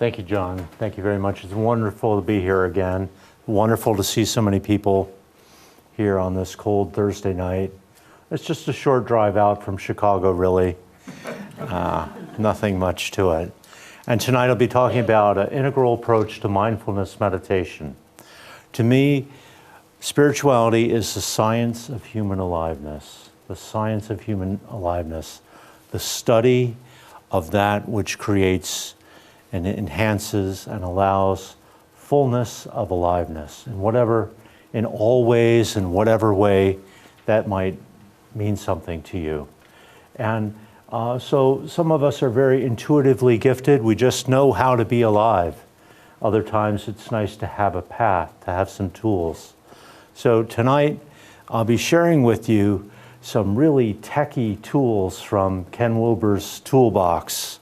Thank you, John. Thank you very much. It's wonderful to be here again. Wonderful to see so many people here on this cold Thursday night. It's just a short drive out from Chicago, really. Nothing much to it. And tonight I'll be talking about an integral approach to mindfulness meditation. To me, spirituality is the science of human aliveness. The science of human aliveness. The study of that which creates and enhances and allows fullness of aliveness in all ways, in whatever way that might mean something to you. And so some of us are very intuitively gifted. We just know how to be alive. Other times it's nice to have a path, to have some tools. So tonight I'll be sharing with you some really techie tools from Ken Wilber's toolbox.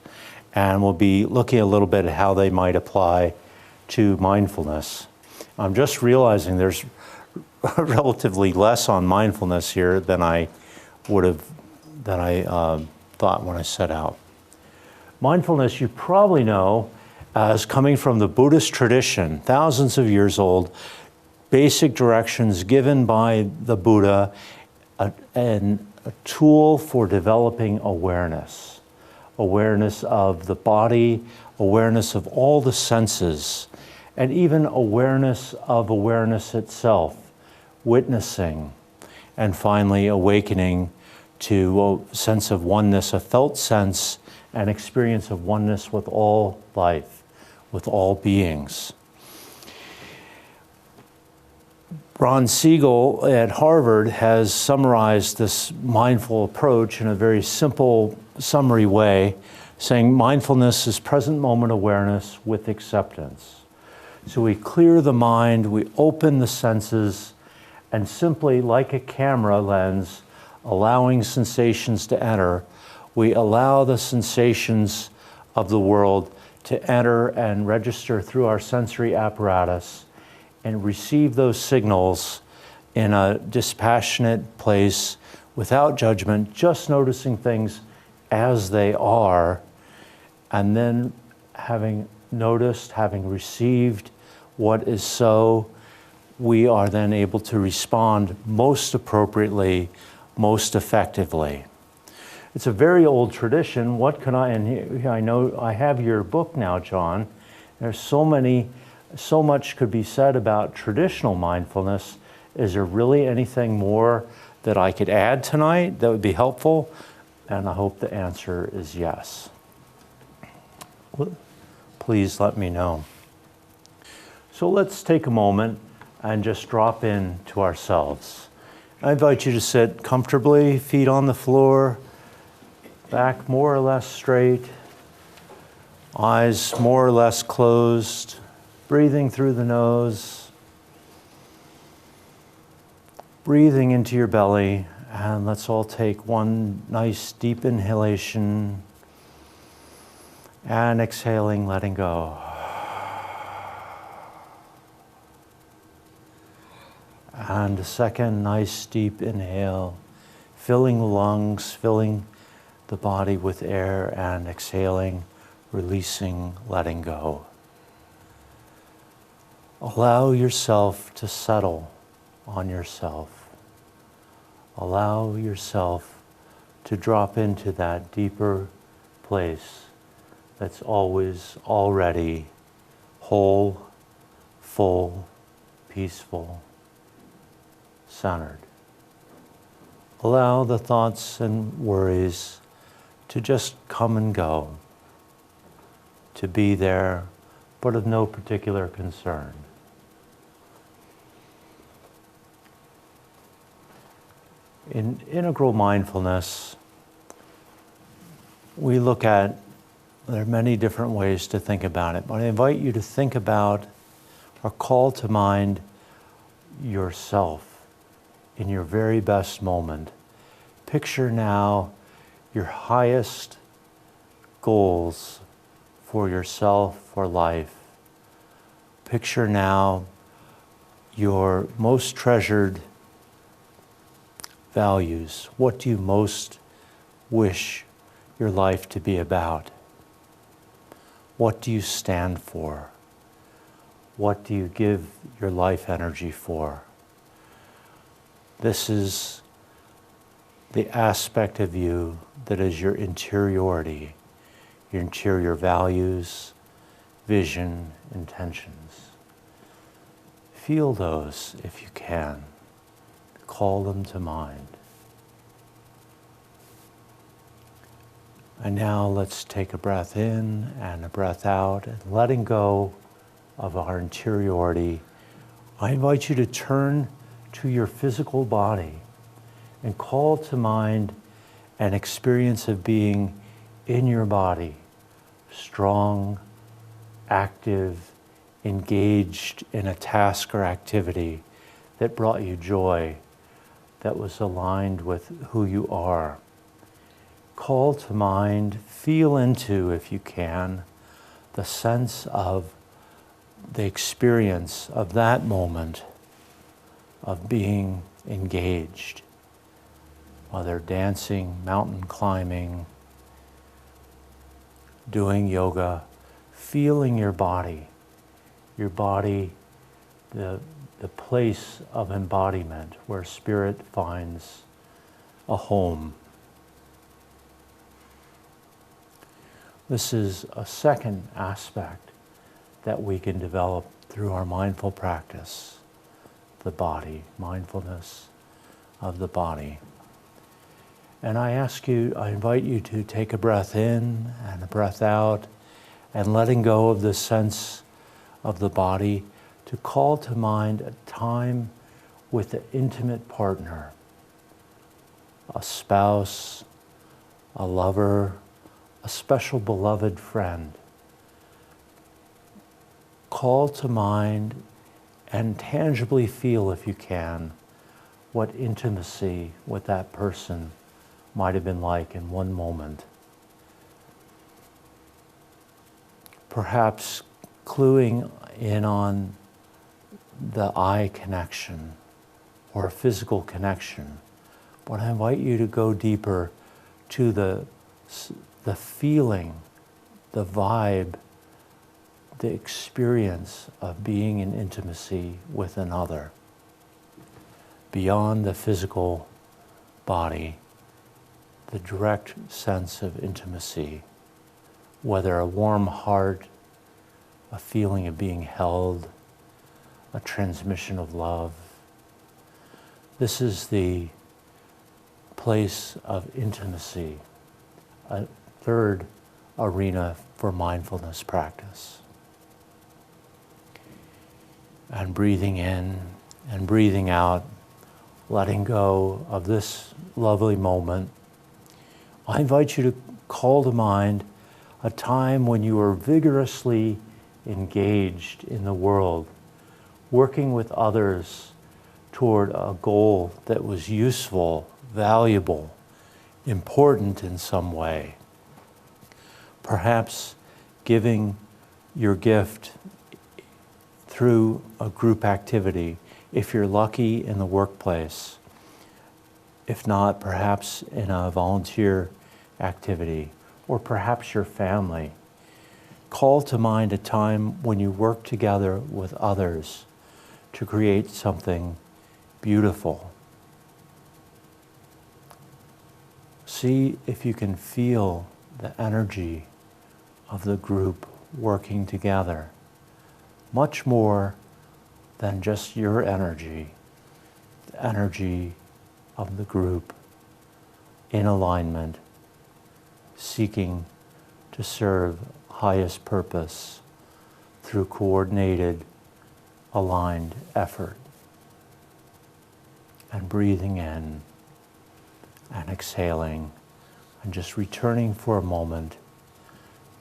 And we'll be looking a little bit at how they might apply to mindfulness. I'm just realizing there's relatively less on mindfulness here than I thought when I set out. Mindfulness, you probably know as coming from the Buddhist tradition, thousands of years old, basic directions given by the Buddha, and a tool for developing awareness. Awareness of the body, awareness of all the senses, and even awareness of awareness itself, witnessing, and finally awakening to a sense of oneness, a felt sense and experience of oneness with all life, with all beings. Ron Siegel at Harvard has summarized this mindful approach in a very simple, summary way, saying mindfulness is present moment awareness with acceptance. So we clear the mind, we open the senses, and simply, like a camera lens, allowing sensations to enter, we allow the sensations of the world to enter and register through our sensory apparatus and receive those signals in a dispassionate place without judgment, just noticing things as they are, and then having noticed, having received what is so, we are then able to respond most appropriately, most effectively. It's a very old tradition. What can and I know I have your book now, John. There's so much could be said about traditional mindfulness. Is there really anything more that I could add tonight that would be helpful? And I hope the answer is yes. Please let me know. So let's take a moment and just drop in to ourselves. I invite you to sit comfortably, feet on the floor, back more or less straight, eyes more or less closed, breathing through the nose, breathing into your belly, and let's all take one nice deep inhalation and exhaling, letting go. And a second nice deep inhale, filling the lungs, filling the body with air, and exhaling, releasing, letting go. Allow yourself to settle on yourself. Allow yourself to drop into that deeper place that's always already whole, full, peaceful, centered. Allow the thoughts and worries to just come and go, to be there, but of no particular concern. In integral mindfulness, we look at, there are many different ways to think about it, but I invite you to think about or call to mind yourself in your very best moment. Picture now your highest goals for yourself, for life. Picture now your most treasured values. What do you most wish your life to be about? What do you stand for? What do you give your life energy for? This is the aspect of you that is your interiority, your interior values, vision, intentions. Feel those if you can. Call them to mind. And now let's take a breath in and a breath out, and letting go of our interiority. I invite you to turn to your physical body and call to mind an experience of being in your body, strong, active, engaged in a task or activity that brought you joy, that was aligned with who you are. Call to mind, feel into, if you can, the sense of the experience of that moment of being engaged, whether dancing, mountain climbing, doing yoga, feeling your body, the place of embodiment where spirit finds a home. This is a second aspect that we can develop through our mindful practice, the body, mindfulness of the body. And I invite you to take a breath in and a breath out, and letting go of the sense of the body, to call to mind a time with an intimate partner, a spouse, a lover, a special beloved friend. Call to mind and tangibly feel, if you can, what intimacy with that person might have been like in one moment. Perhaps cluing in on the eye connection or a physical connection. But I invite you to go deeper to the feeling, the vibe, the experience of being in intimacy with another, beyond the physical body, the direct sense of intimacy, whether a warm heart, a feeling of being held, a transmission of love. This is the place of intimacy, a third arena for mindfulness practice. And breathing in and breathing out, letting go of this lovely moment, I invite you to call to mind a time when you were vigorously engaged in the world, working with others toward a goal that was useful, valuable, important in some way. Perhaps giving your gift through a group activity, if you're lucky in the workplace. If not, perhaps in a volunteer activity, or perhaps your family. Call to mind a time when you work together with others to create something beautiful. See if you can feel the energy of the group working together, much more than just your energy, the energy of the group in alignment, seeking to serve highest purpose through coordinated, aligned effort. And breathing in and exhaling, and just returning for a moment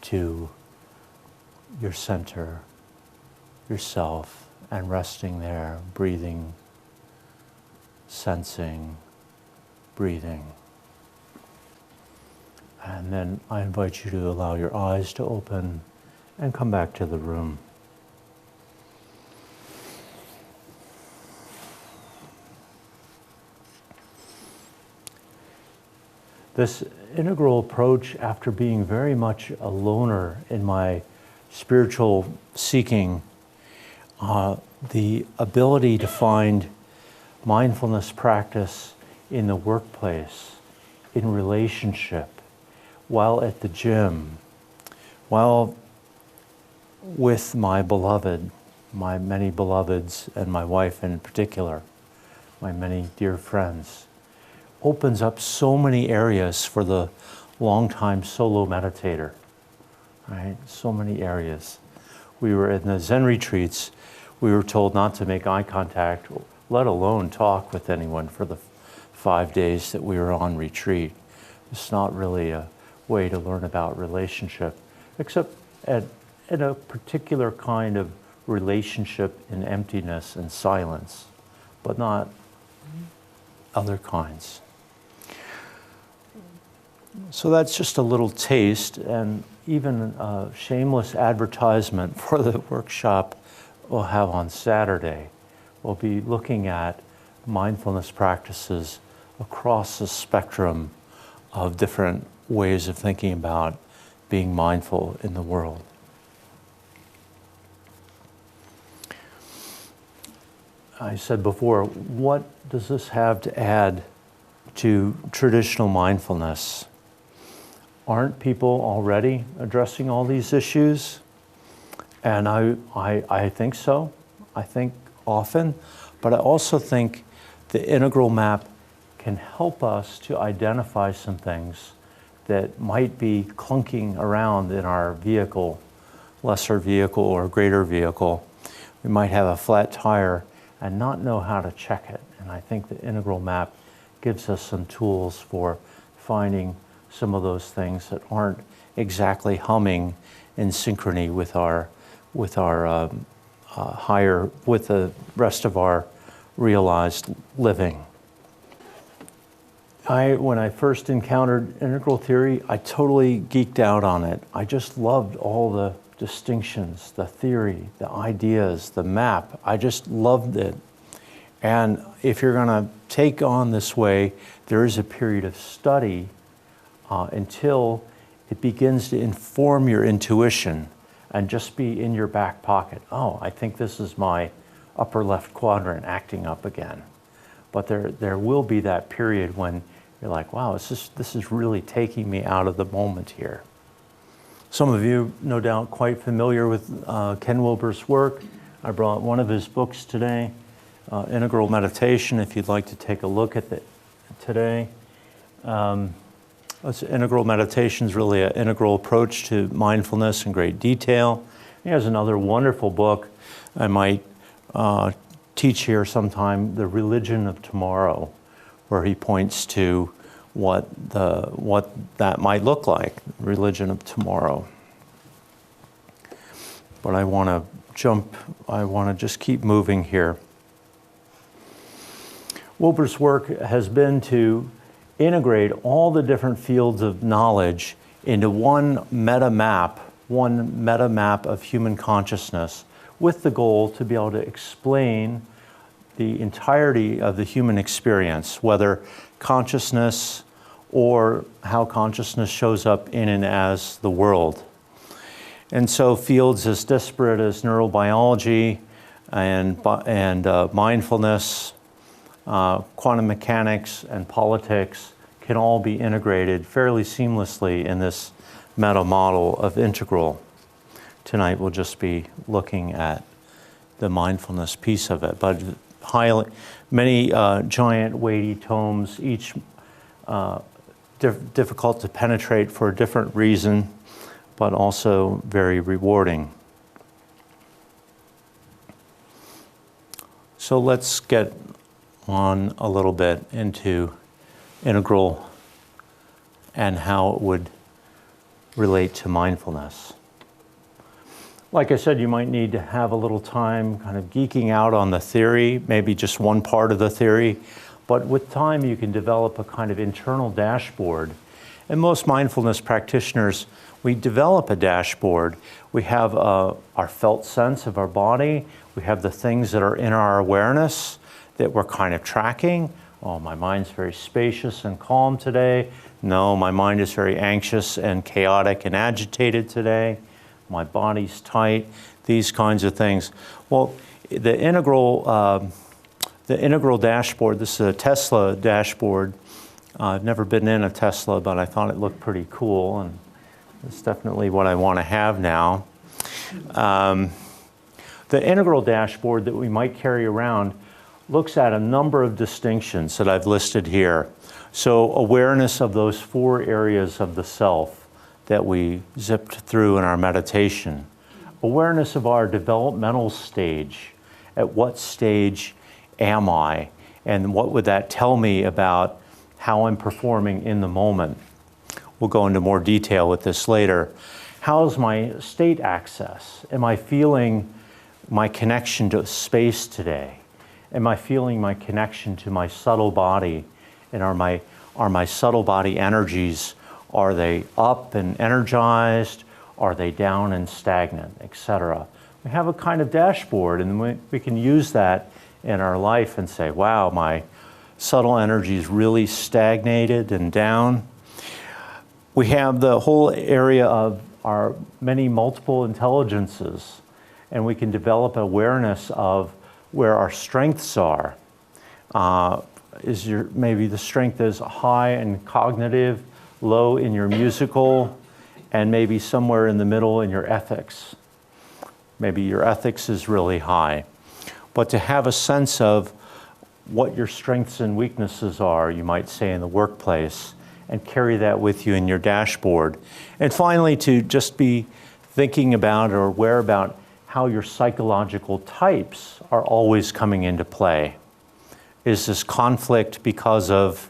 to your center, yourself, and resting there, breathing, sensing, breathing. And then I invite you to allow your eyes to open and come back to the room. This integral approach, after being very much a loner in my spiritual seeking, the ability to find mindfulness practice in the workplace, in relationship, while at the gym, while with my beloved, my many beloveds, and my wife in particular, my many dear friends, opens up so many areas for the longtime solo meditator, right? So many areas. We were in the Zen retreats, we were told not to make eye contact, let alone talk with anyone for the 5 days that we were on retreat. It's not really a way to learn about relationship, except in a particular kind of relationship in emptiness and silence, but not other kinds. So that's just a little taste, and even a shameless advertisement for the workshop we'll have on Saturday. We'll be looking at mindfulness practices across the spectrum of different ways of thinking about being mindful in the world. I said before, what does this have to add to traditional mindfulness? Aren't people already addressing all these issues? And I think so. I think often, but I also think the integral map can help us to identify some things that might be clunking around in our vehicle, lesser vehicle or greater vehicle. We might have a flat tire and not know how to check it. And I think the integral map gives us some tools for finding some of those things that aren't exactly humming in synchrony with with the rest of our realized living. When I first encountered integral theory, I totally geeked out on it. I just loved all the distinctions, the theory, the ideas, the map. I just loved it. And if you're going to take on this way, there is a period of study until it begins to inform your intuition and just be in your back pocket. Oh, I think this is my upper left quadrant acting up again. But there will be that period when you're like, wow, this is really taking me out of the moment here. Some of you, no doubt, quite familiar with Ken Wilber's work. I brought one of his books today, Integral Meditation, if you'd like to take a look at it today. Integral meditation is really an integral approach to mindfulness in great detail. He has another wonderful book I might teach here sometime, The Religion of Tomorrow, where he points to what that might look like, religion of tomorrow. But I want to just keep moving here. Wilber's work has been to integrate all the different fields of knowledge into one meta map of human consciousness, with the goal to be able to explain the entirety of the human experience, whether consciousness or how consciousness shows up in and as the world. And so fields as disparate as neurobiology and mindfulness, quantum mechanics, and politics can all be integrated fairly seamlessly in this meta model of integral. Tonight we'll just be looking at the mindfulness piece of it, but many giant weighty tomes, each difficult to penetrate for a different reason, but also very rewarding. So let's get on a little bit into integral and how it would relate to mindfulness. Like I said, you might need to have a little time kind of geeking out on the theory, maybe just one part of the theory, but with time you can develop a kind of internal dashboard. And most mindfulness practitioners, we develop a dashboard. We have our felt sense of our body, we have the things that are in our awareness that we're kind of tracking. Oh, my mind's very spacious and calm today. No, my mind is very anxious and chaotic and agitated today. my body's tight, these kinds of things. Well, the integral dashboard, this is a Tesla dashboard. I've never been in a Tesla, but I thought it looked pretty cool, and it's definitely what I want to have now. The integral dashboard that we might carry around looks at a number of distinctions that I've listed here. So awareness of those 4 areas of the self that we zipped through in our meditation. Awareness of our developmental stage. At what stage am I? And what would that tell me about how I'm performing in the moment? We'll go into more detail with this later. How's my state access? Am I feeling my connection to space today? Am I feeling my connection to my subtle body? And are my subtle body energies, are they up and energized? Are they down and stagnant, etc.? We have a kind of dashboard, and we can use that in our life and say, wow, my subtle energy is really stagnated and down. We have the whole area of our many multiple intelligences, and we can develop awareness of where our strengths are. Maybe the strength is high in cognitive, low in your musical, and maybe somewhere in the middle in your ethics. Maybe your ethics is really high. But to have a sense of what your strengths and weaknesses are, you might say, in the workplace, and carry that with you in your dashboard. And finally, to just be thinking about or aware about how your psychological types are always coming into play. Is this conflict because of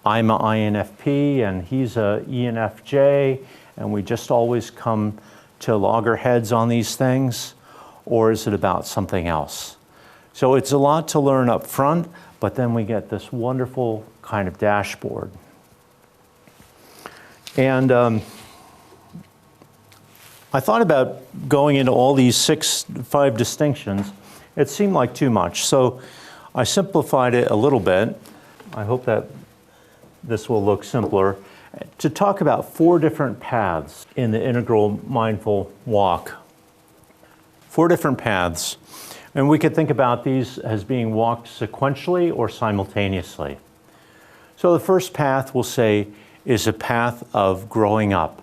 I'm an INFP and he's a ENFJ, and we just always come to loggerheads on these things? Or is it about something else? So it's a lot to learn up front, but then we get this wonderful kind of dashboard. And I thought about going into all these 5 distinctions. It seemed like too much, so I simplified it a little bit. I hope that this will look simpler. To talk about 4 different paths in the integral mindful walk. 4 different paths. And we could think about these as being walked sequentially or simultaneously. So the first path, we'll say, is a path of growing up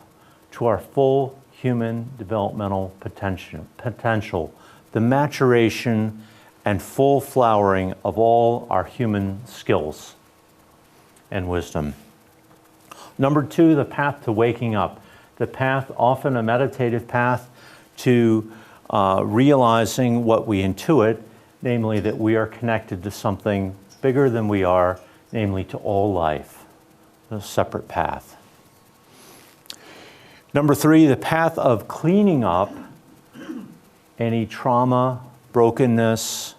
to our full human developmental potential, the maturation and full flowering of all our human skills and wisdom. Number 2, the path to waking up. The path, often a meditative path, to realizing what we intuit, namely that we are connected to something bigger than we are, namely to all life, a separate path. Number 3, the path of cleaning up any trauma, brokenness,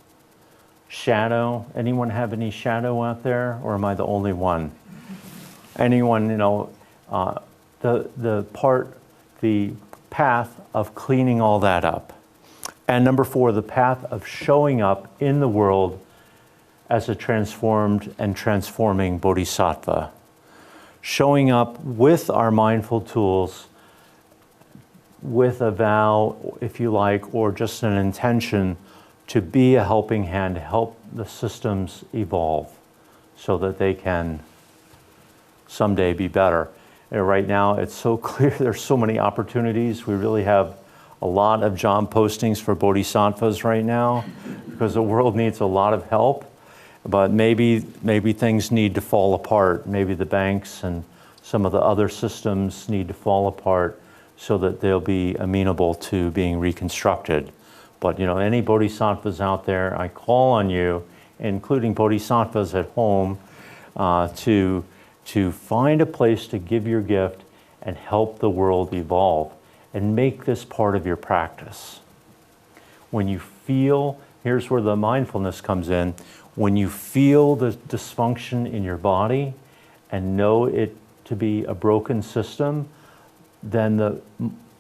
shadow. Anyone have any shadow out there, or am I the only one? Anyone, the path of cleaning all that up. And number 4, the path of showing up in the world as a transformed and transforming bodhisattva. Showing up with our mindful tools, with a vow, if you like, or just an intention to be a helping hand, to help the systems evolve so that they can someday be better. And right now, it's so clear, there's so many opportunities. We really have a lot of job postings for bodhisattvas right now because the world needs a lot of help. But maybe things need to fall apart. Maybe the banks and some of the other systems need to fall apart so that they'll be amenable to being reconstructed. But any bodhisattvas out there, I call on you, including bodhisattvas at home, to find a place to give your gift and help the world evolve, and make this part of your practice. When you feel, here's where the mindfulness comes in, when you feel the dysfunction in your body and know it to be a broken system, then the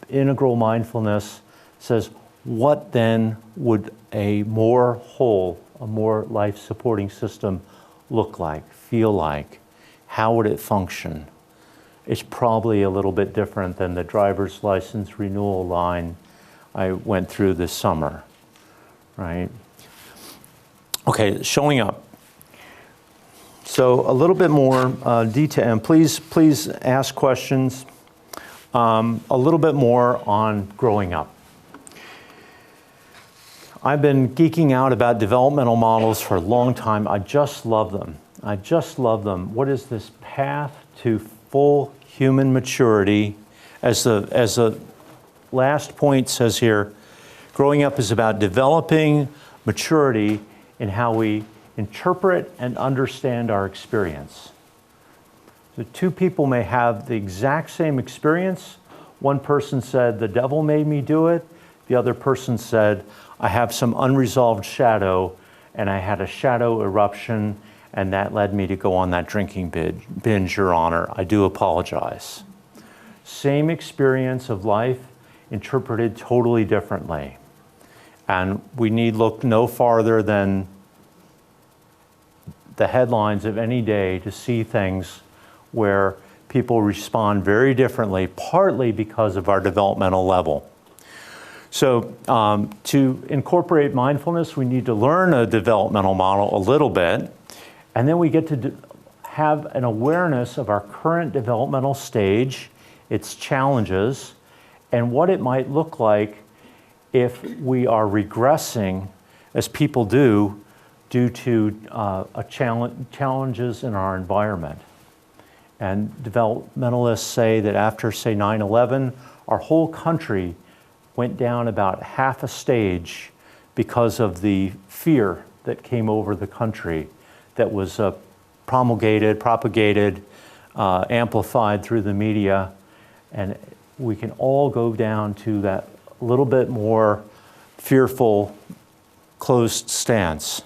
integral mindfulness says, what then would a more whole, a more life-supporting system look like, feel like? How would it function? is probably a little bit different than the driver's license renewal line I went through this summer, right? Okay, showing up. So a little bit more detail, and please ask questions. A little bit more on growing up. I've been geeking out about developmental models for a long time. I just love them. I just love them. What is this path to full human maturity? As the last point says here, growing up is about developing maturity in how we interpret and understand our experience. The two people may have the exact same experience. One person said, the devil made me do it. The other person said, I have some unresolved shadow, and I had a shadow eruption, and that led me to go on that drinking binge, Your Honor. I do apologize. Same experience of life, interpreted totally differently. And we need look no farther than the headlines of any day to see things where people respond very differently, partly because of our developmental level. So to incorporate mindfulness, we need to learn a developmental model a little bit, and then we get to have an awareness of our current developmental stage, its challenges, and what it might look like if we are regressing, as people do, due to challenges in our environment. And developmentalists say that after, say, 9/11, our whole country went down about half a stage because of the fear that came over the country that was propagated, amplified through the media. And we can all go down to that little bit more fearful, closed stance.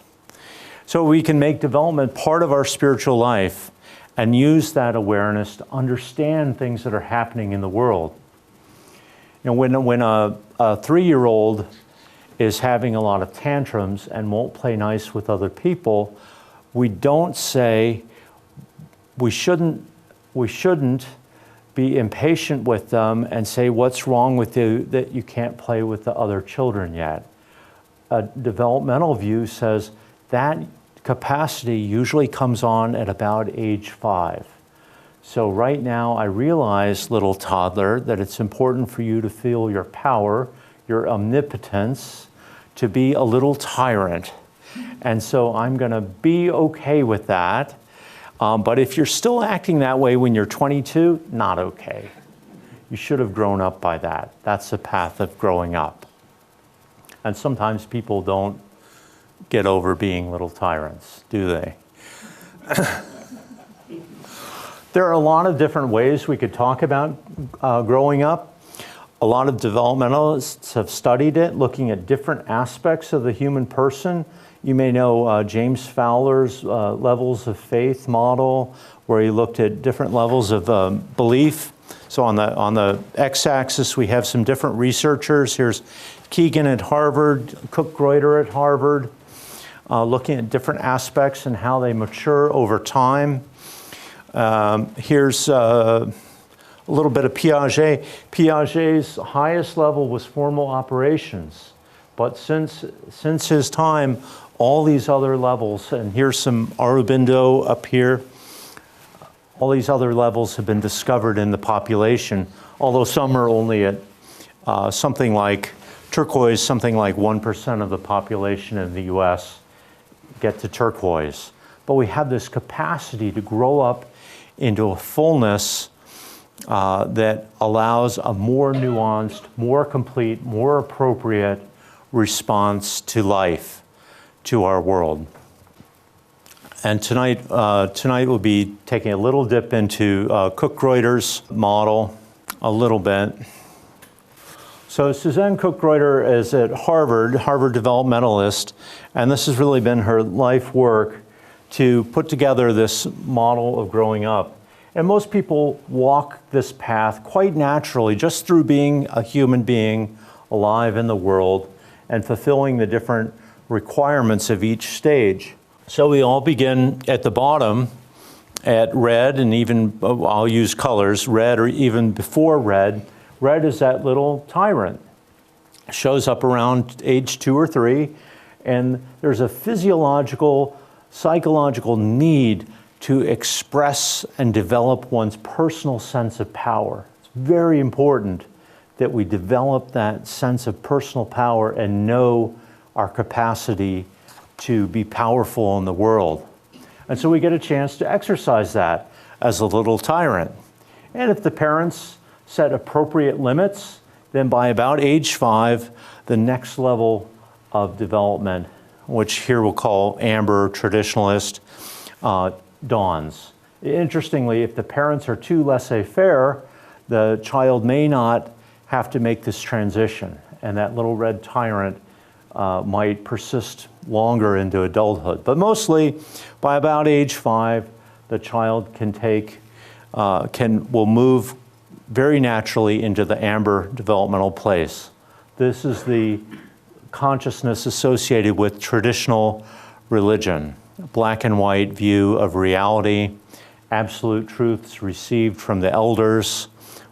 So we can make development part of our spiritual life and use that awareness to understand things that are happening in the world. You know, when a 3-year-old is having a lot of tantrums and won't play nice with other people, we don't say we shouldn't be impatient with them and say, what's wrong with you that you can't play with the other children yet? A developmental view says that capacity usually comes on at about age 5. So right now I realize, little toddler, that it's important for you to feel your power, your omnipotence, to be a little tyrant. And so I'm going to be okay with that. But if you're still acting that way when you're 22, not okay. You should have grown up by that. That's the path of growing up. And sometimes people don't get over being little tyrants, do they? There are a lot of different ways we could talk about growing up. A lot of developmentalists have studied it, looking at different aspects of the human person. You may know James Fowler's levels of faith model, where he looked at different levels of belief. So on the x-axis, we have some different researchers. Here's Keegan at Harvard, Cook-Greuter at Harvard, looking at different aspects and how they mature over time. Here's a little bit of Piaget. Piaget's highest level was formal operations. But since his time, all these other levels, and here's some Aurobindo up here, all these other levels have been discovered in the population, although some are only at something like turquoise, something like 1% of the population in the US get to turquoise. But we have this capacity to grow up into a fullness that allows a more nuanced, more complete, more appropriate response to life, to our world. And tonight we'll be taking a little dip into Cook-Greuter's model, a little bit. So Suzanne Cook-Greuter is at Harvard developmentalist, and this has really been her life work to put together this model of growing up. And most people walk this path quite naturally, just through being a human being alive in the world and fulfilling the different requirements of each stage. So we all begin at the bottom at red, and even, I'll use colors, red or even before red. Red is that little tyrant. Shows up around age 2 or 3, and there's a physiological, psychological need to express and develop one's personal sense of power. It's very important that we develop that sense of personal power and know our capacity to be powerful in the world. And so we get a chance to exercise that as a little tyrant. And if the parents set appropriate limits, then by about age 5, the next level of development, which here we'll call amber traditionalist, dawns. Interestingly, if the parents are too laissez-faire, the child may not have to make this transition, and that little red tyrant might persist longer into adulthood. But mostly, by about age 5, the child will move very naturally into the amber developmental place. This is the consciousness associated with traditional religion, black and white view of reality, absolute truths received from the elders,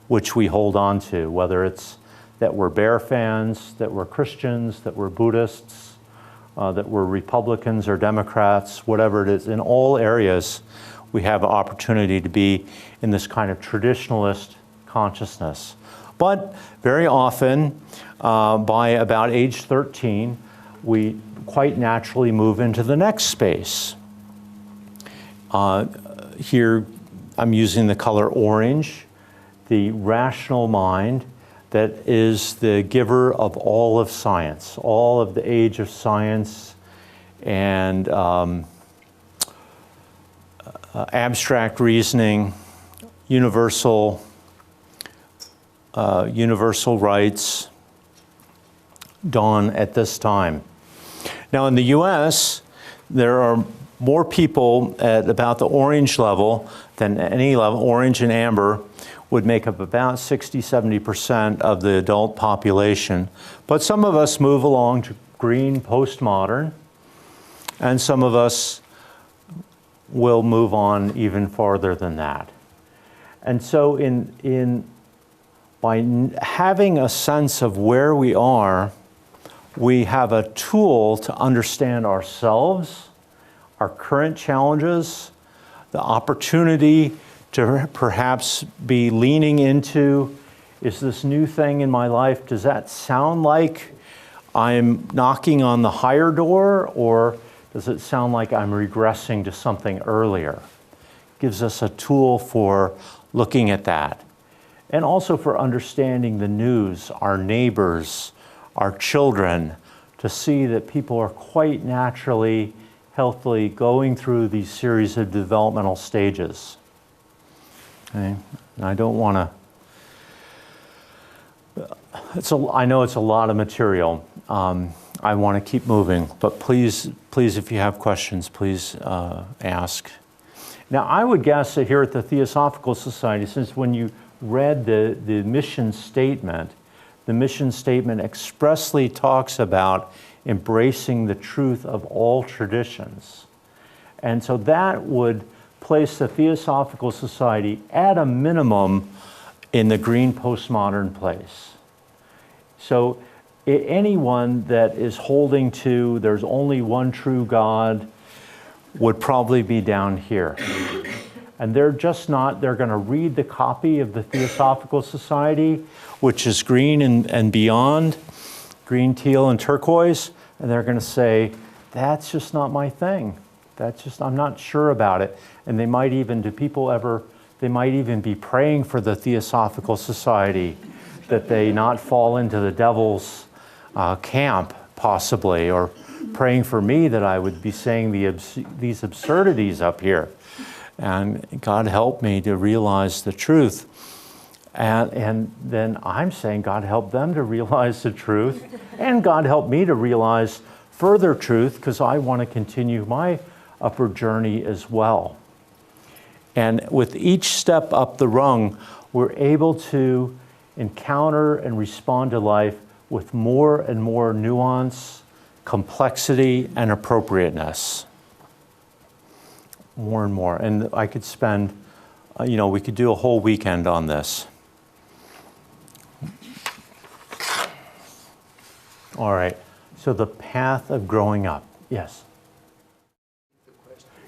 which we hold on to, whether it's that we're Bear fans, that we're Christians, that we're Buddhists, that we're Republicans or Democrats, whatever it is. In all areas, we have an opportunity to be in this kind of traditionalist consciousness. But very often, by about age 13, we quite naturally move into the next space. Here, I'm using the color orange, the rational mind that is the giver of all of science, all of the age of science and abstract reasoning, universal rights dawn at this time. Now in the US, there are more people at about the orange level than any level. Orange and amber would make up about 60–70% of the adult population. But some of us move along to green postmodern, and some of us will move on even farther than that. And so by having a sense of where we are, we have a tool to understand ourselves, our current challenges, the opportunity to perhaps be leaning into, is this new thing in my life, does that sound like I'm knocking on the higher door, or does it sound like I'm regressing to something earlier? Gives us a tool for looking at that. And also for understanding the news, our neighbors, our children, to see that people are quite naturally, healthily going through these series of developmental stages. Okay? And I don't want to, I know it's a lot of material. I want to keep moving, but please, if you have questions, please ask. Now, I would guess that here at the Theosophical Society, since when you read the mission statement expressly talks about embracing the truth of all traditions. And so that would place the Theosophical Society at a minimum in the green postmodern place. So anyone that is holding to there's only one true God would probably be down here. And they're just not, they're going to read the copy of the Theosophical Society, which is green and beyond, green, teal, and turquoise, and they're going to say, that's just not my thing. That's just, I'm not sure about it. And they might even, they might even be praying for the Theosophical Society that they not fall into the devil's camp, possibly, or praying for me that I would be saying these absurdities up here. And God help me to realize the truth. And then I'm saying, God help them to realize the truth. And God help me to realize further truth, because I want to continue my upward journey as well. And with each step up the rung, we're able to encounter and respond to life with more and more nuance, complexity, and appropriateness. more and more. And I could spend, we could do a whole weekend on this. All right, so the path of growing up. Yes?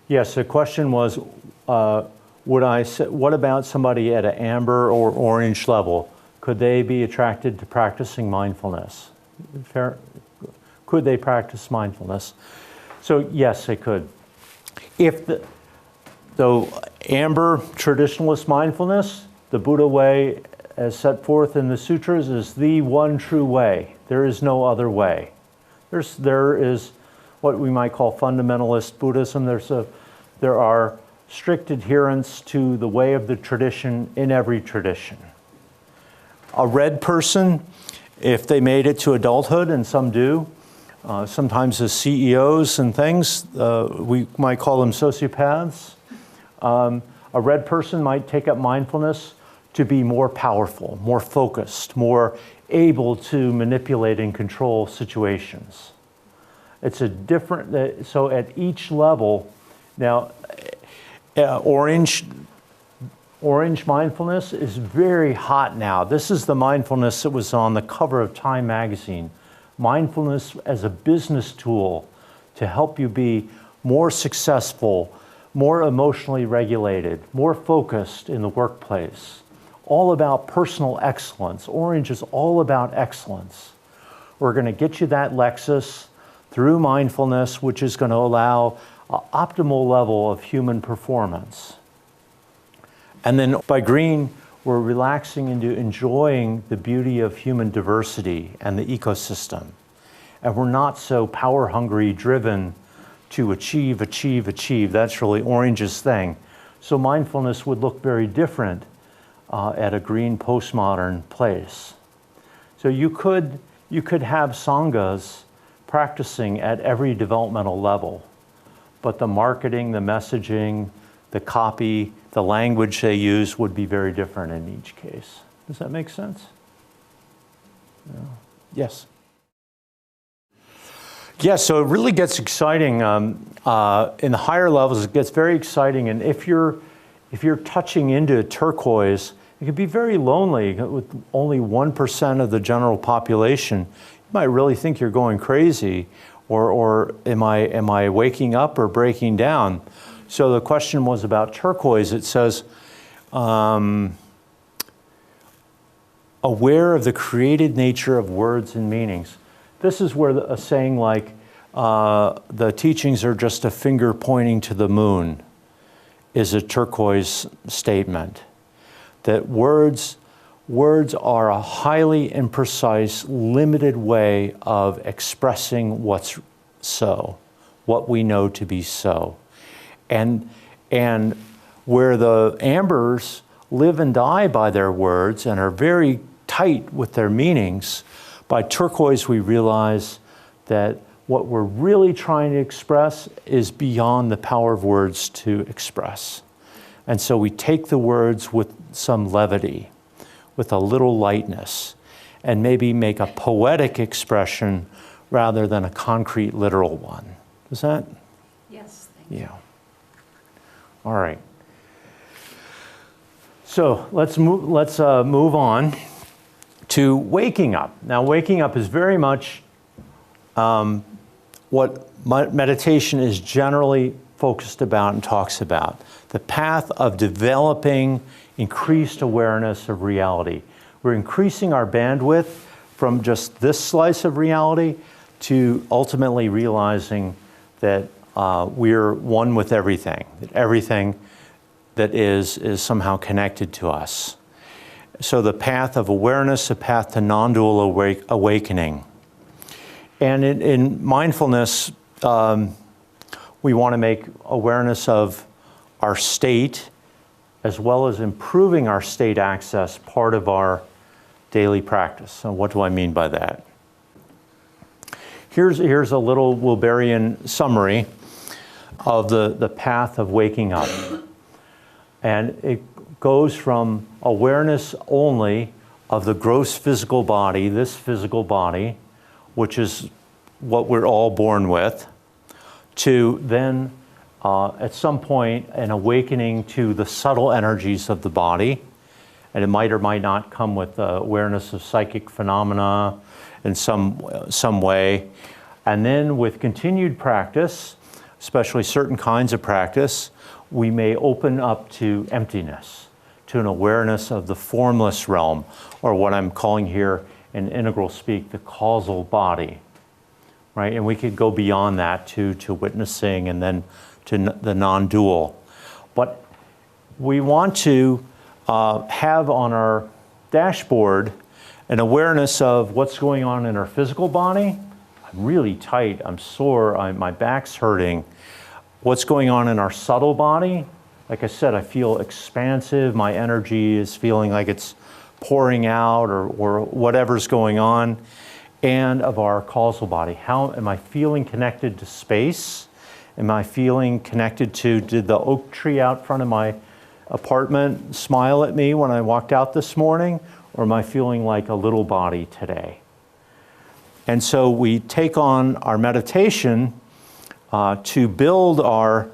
Yes, the question was, what about somebody at an amber or orange level? Could they be attracted to practicing mindfulness? Fair? Could they practice mindfulness? So yes, they could. So amber traditionalist mindfulness, the Buddha way as set forth in the sutras, is the one true way. There is no other way. There is what we might call fundamentalist Buddhism. There are strict adherents to the way of the tradition in every tradition. A red person, if they made it to adulthood, and some do, sometimes as CEOs and things, we might call them sociopaths. A red person might take up mindfulness to be more powerful, more focused, more able to manipulate and control situations. It's a different, so at each level, now, orange mindfulness is very hot now. This is the mindfulness that was on the cover of Time magazine. Mindfulness as a business tool to help you be more successful, more emotionally regulated, more focused in the workplace. All about personal excellence. Orange is all about excellence. We're going to get you that Lexus through mindfulness, which is going to allow an optimal level of human performance. And then by green, we're relaxing into enjoying the beauty of human diversity and the ecosystem. And we're not so power hungry driven to achieve. That's really orange's thing. So mindfulness would look very different at a green postmodern place. So you could have sanghas practicing at every developmental level, but the marketing, the messaging, the copy, the language they use would be very different in each case. Does that make sense? Yeah. Yes. Yeah, so it really gets exciting. In the higher levels, it gets very exciting. And if you're touching into turquoise, it can be very lonely with only 1% of the general population. You might really think you're going crazy, or am I waking up or breaking down? So the question was about turquoise. It says, aware of the created nature of words and meanings. This is where a saying like, the teachings are just a finger pointing to the moon is a turquoise statement. That words are a highly imprecise, limited way of expressing what's so, what we know to be so. And where the ambers live and die by their words and are very tight with their meanings, by turquoise we realize that what we're really trying to express is beyond the power of words to express. And so we take the words with some levity, with a little lightness, and maybe make a poetic expression rather than a concrete, literal one. Does that? Yes, thank you. Yeah. All right. So let's move on to waking up. Now, waking up is very much what meditation is generally focused about and talks about. The path of developing increased awareness of reality. We're increasing our bandwidth from just this slice of reality to ultimately realizing that we're one with everything, that everything that is somehow connected to us. So the path of awareness, a path to non-dual awakening. And in mindfulness, we want to make awareness of our state as well as improving our state access part of our daily practice. So what do I mean by that? Here's a little Wilberian summary of the path of waking up. And it goes from awareness only of the gross physical body, this physical body, which is what we're all born with, to then at some point an awakening to the subtle energies of the body, and it might or might not come with awareness of psychic phenomena in some way. And then with continued practice, especially certain kinds of practice, we may open up to emptiness, to an awareness of the formless realm, or what I'm calling here in integral speak, the causal body, right? And we could go beyond that to witnessing and then to the non-dual. But we want to have on our dashboard an awareness of what's going on in our physical body. I'm really tight, I'm sore, my back's hurting. What's going on in our subtle body? Like I said, I feel expansive, my energy is feeling like it's pouring out or whatever's going on. And of our causal body. How am I feeling connected to space? Am I feeling connected to, did the oak tree out front of my apartment smile at me when I walked out this morning? Or am I feeling like a little body today? And so we take on our meditation to build our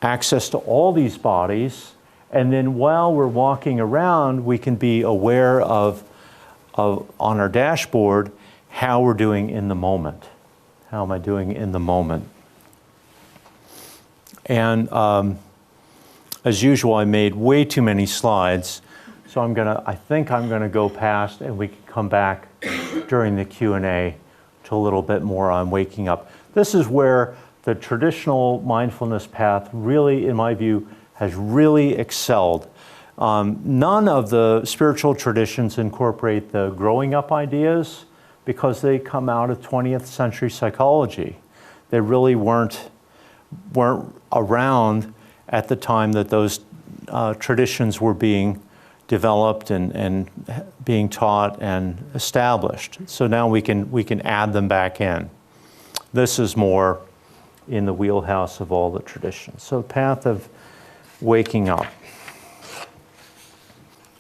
access to all these bodies. And then while we're walking around, we can be aware of on our dashboard how we're doing in the moment. How am I doing in the moment? And as usual, I made way too many slides, so I think I'm gonna go past, and we can come back during the Q&A to a little bit more on waking up. This is where the traditional mindfulness path really, in my view, has really excelled. None of the spiritual traditions incorporate the growing up ideas because they come out of 20th century psychology. They really weren't around at the time that those traditions were being developed and being taught and established. So now we can add them back in. This is more in the wheelhouse of all the traditions. So path of waking up.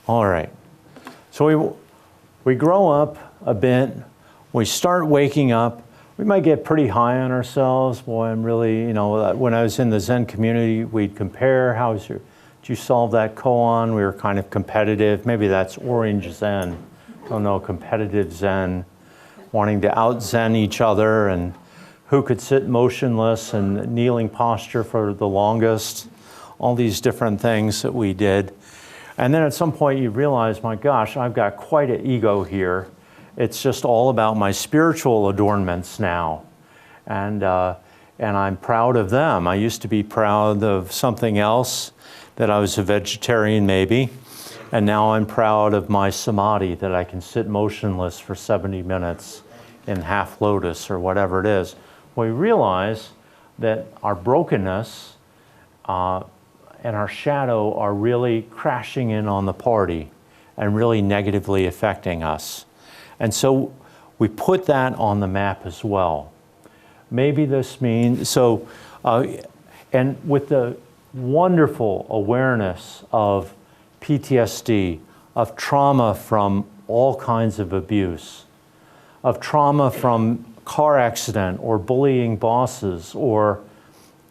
All right, so we grow up a bit, we start waking up, we might get pretty high on ourselves. Boy, I'm really, when I was in the Zen community, we'd compare, did you solve that koan? We were kind of competitive, maybe that's orange Zen, don't know, competitive Zen, wanting to out-Zen each other and who could sit motionless and kneeling posture for the longest, all these different things that we did. And then at some point you realize, my gosh, I've got quite an ego here. It's just all about my spiritual adornments now. And I'm proud of them. I used to be proud of something else, that I was a vegetarian maybe. And now I'm proud of my samadhi, that I can sit motionless for 70 minutes in half lotus or whatever it is. We realize that our brokenness and our shadow are really crashing in on the party and really negatively affecting us. And so we put that on the map as well. Maybe this means, and with the wonderful awareness of PTSD, of trauma from all kinds of abuse, of trauma from car accident or bullying bosses or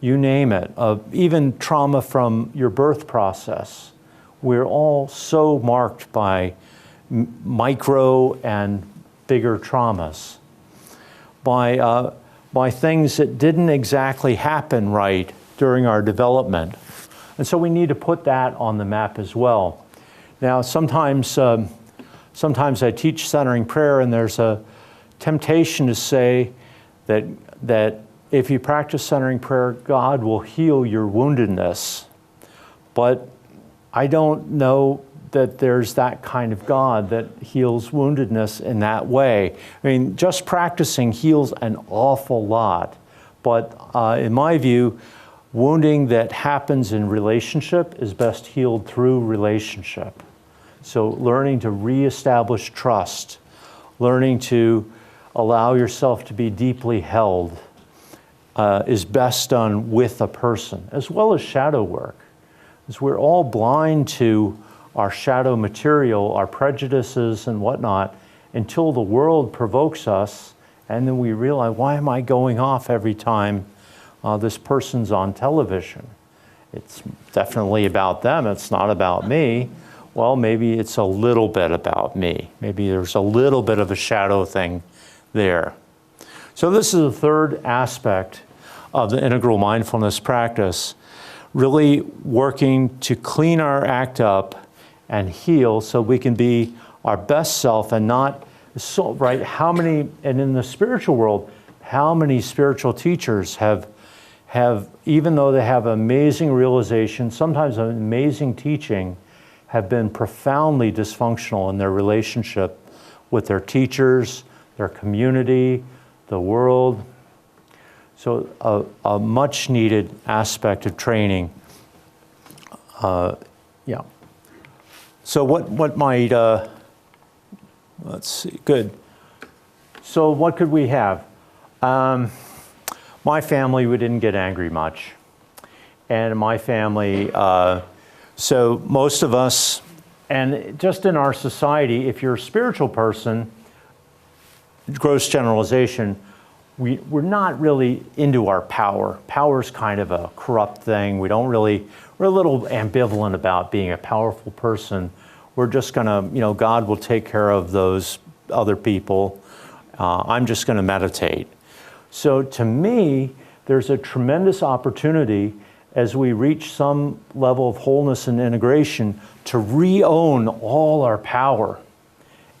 you name it, even trauma from your birth process. We're all so marked by micro and bigger traumas, by things that didn't exactly happen right during our development. And so we need to put that on the map as well. Now, sometimes I teach centering prayer, and there's a temptation to say that if you practice centering prayer, God will heal your woundedness. But I don't know that there's that kind of God that heals woundedness in that way. I mean, just practicing heals an awful lot. But in my view, wounding that happens in relationship is best healed through relationship. So learning to reestablish trust, learning to allow yourself to be deeply held is best done with a person, as well as shadow work. Because we're all blind to our shadow material, our prejudices and whatnot, until the world provokes us, and then we realize, why am I going off every time This person's on television. It's definitely about them. It's not about me. Well, maybe it's a little bit about me. Maybe there's a little bit of a shadow thing there. So this is the third aspect of the integral mindfulness practice, really working to clean our act up and heal so we can be our best self and not, so, right, and in the spiritual world, how many spiritual teachers have, even though they have amazing realization, sometimes amazing teaching, have been profoundly dysfunctional in their relationship with their teachers, their community, the world. So a much needed aspect of training. Yeah. So what might, let's see, good. So what could we have? My family, we didn't get angry much. And in my family, so most of us, and just in our society, if you're a spiritual person, gross generalization, we're not really into our power. Power's kind of a corrupt thing. We're a little ambivalent about being a powerful person. We're just gonna, God will take care of those other people. I'm just gonna meditate. So to me, there's a tremendous opportunity as we reach some level of wholeness and integration to re-own all our power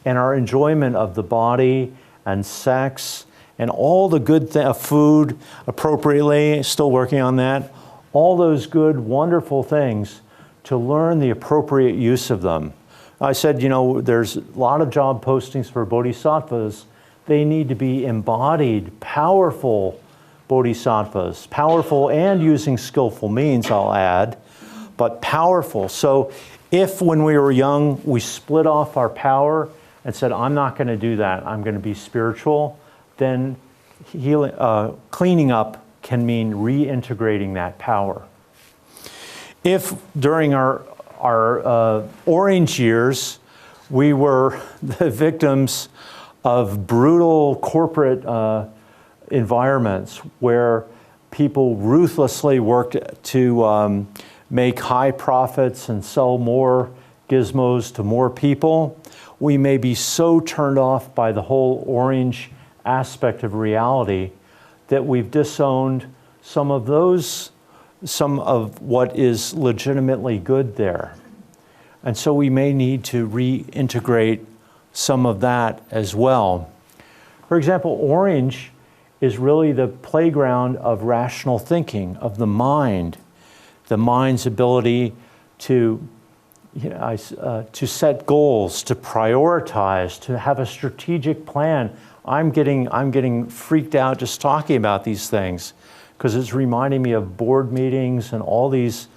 and our enjoyment of the body and sex and all the good food appropriately, still working on that, all those good, wonderful things, to learn the appropriate use of them. I said, there's a lot of job postings for bodhisattvas. They need to be embodied, powerful bodhisattvas, powerful and using skillful means, I'll add, but powerful. So if when we were young, we split off our power and said, I'm not going to do that, I'm going to be spiritual, then cleaning up can mean reintegrating that power. If during our orange years, we were the victims of brutal corporate environments where people ruthlessly worked to make high profits and sell more gizmos to more people, we may be so turned off by the whole orange aspect of reality that we've disowned some of what is legitimately good there. And so we may need to reintegrate some of that as well. For example, orange is really the playground of rational thinking, of the mind's ability to set goals, to prioritize, to have a strategic plan. I'm getting freaked out just talking about these things because it's reminding me of board meetings and all these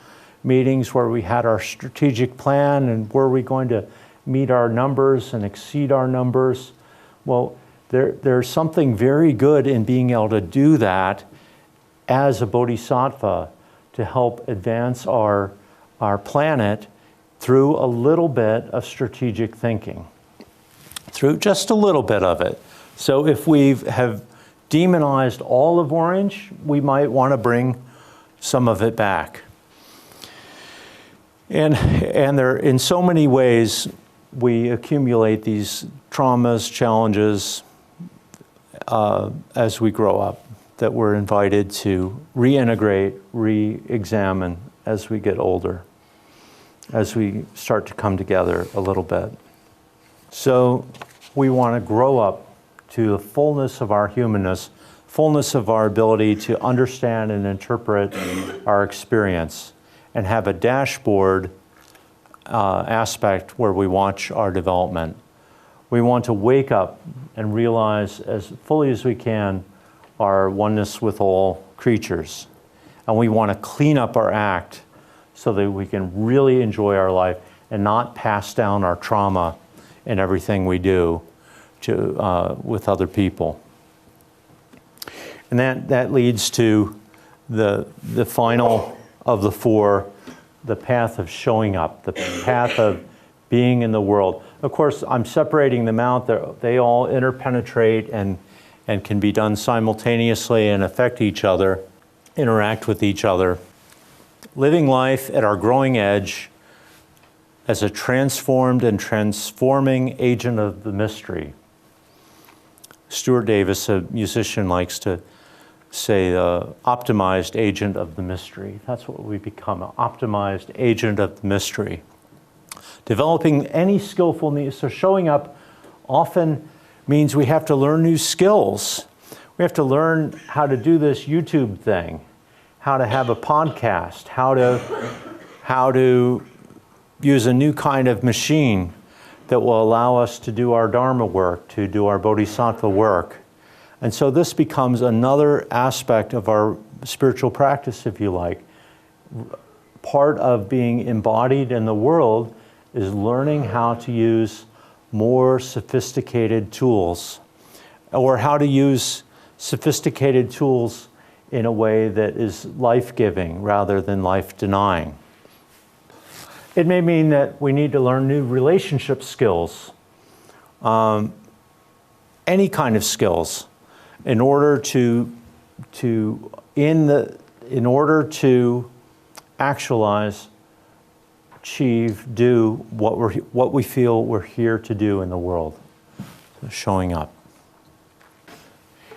meetings where we had our strategic plan and were we going to meet our numbers and exceed our numbers. Well, there's something very good in being able to do that as a bodhisattva to help advance our planet through a little bit of strategic thinking, through just a little bit of it. So if we have demonized all of orange, we might want to bring some of it back. And there, in so many ways, we accumulate these traumas, challenges as we grow up that we're invited to reintegrate, re-examine as we get older, as we start to come together a little bit. So we want to grow up to the fullness of our humanness, fullness of our ability to understand and interpret our experience, and have a dashboard aspect where we watch our development. We want to wake up and realize as fully as we can our oneness with all creatures. And we want to clean up our act so that we can really enjoy our life and not pass down our trauma in everything we do with other people. And that leads to the final of the four, the path of showing up, the path of being in the world. Of course, I'm separating them out. They all interpenetrate and can be done simultaneously and affect each other. interact with each other, living life at our growing edge as a transformed and transforming agent of the mystery. Stuart Davis, a musician, likes to say optimized agent of the mystery. That's what we become, an optimized agent of the mystery. Developing any skillful needs, so showing up often means we have to learn new skills. We have to learn how to do this YouTube thing, how to have a podcast, how to use a new kind of machine that will allow us to do our Dharma work, to do our Bodhisattva work. And so this becomes another aspect of our spiritual practice, if you like. Part of being embodied in the world is learning how to use more sophisticated tools, or how to use sophisticated tools in a way that is life-giving rather than life-denying. It may mean that we need to learn new relationship skills, any kind of skills, in order to actualize, achieve, do what we feel we're here to do in the world. So showing up.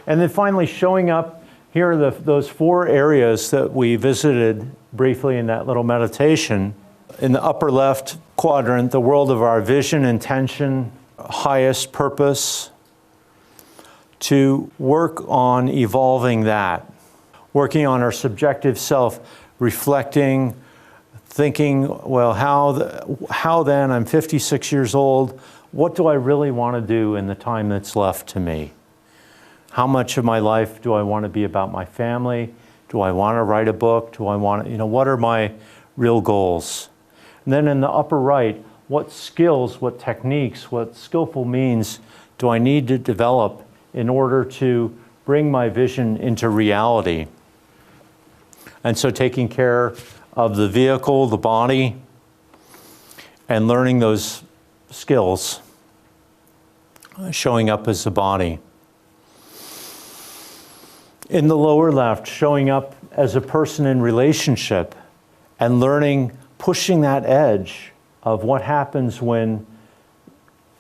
And then finally, showing up. Here are those 4 areas that we visited briefly in that little meditation. In the upper left quadrant, the world of our vision, intention, highest purpose, to work on evolving that, working on our subjective self, reflecting, thinking, well, how then, I'm 56 years old, what do I really want to do in the time that's left to me? How much of my life do I want to be about my family? Do I want to write a book? Do I want to, what are my real goals? And then in the upper right, what skills, what techniques, what skillful means do I need to develop in order to bring my vision into reality? And so taking care of the vehicle, the body, and learning those skills, showing up as a body. In the lower left, showing up as a person in relationship and learning, pushing that edge of what happens when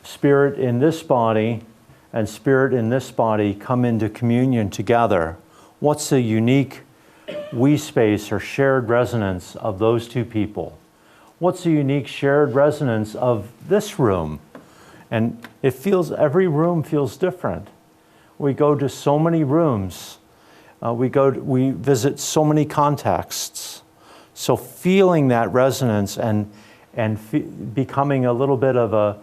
spirit in this body and spirit in this body come into communion together. What's the unique we space or shared resonance of those two people? What's the unique shared resonance of this room? And every room feels different. We go to so many rooms. We visit so many contexts. So feeling that resonance and becoming a little bit of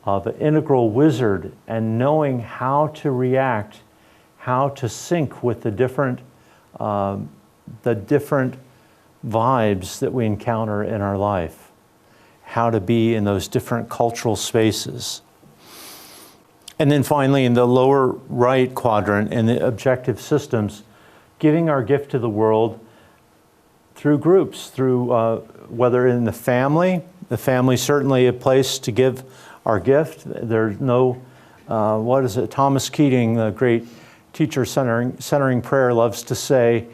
an integral wizard and knowing how to react, how to sync with the different vibes that we encounter in our life, how to be in those different cultural spaces. And then finally, in the lower right quadrant, in the objective systems, giving our gift to the world through groups, through whether in the family certainly a place to give our gift. There's no, Thomas Keating, the great teacher centering prayer, loves to say,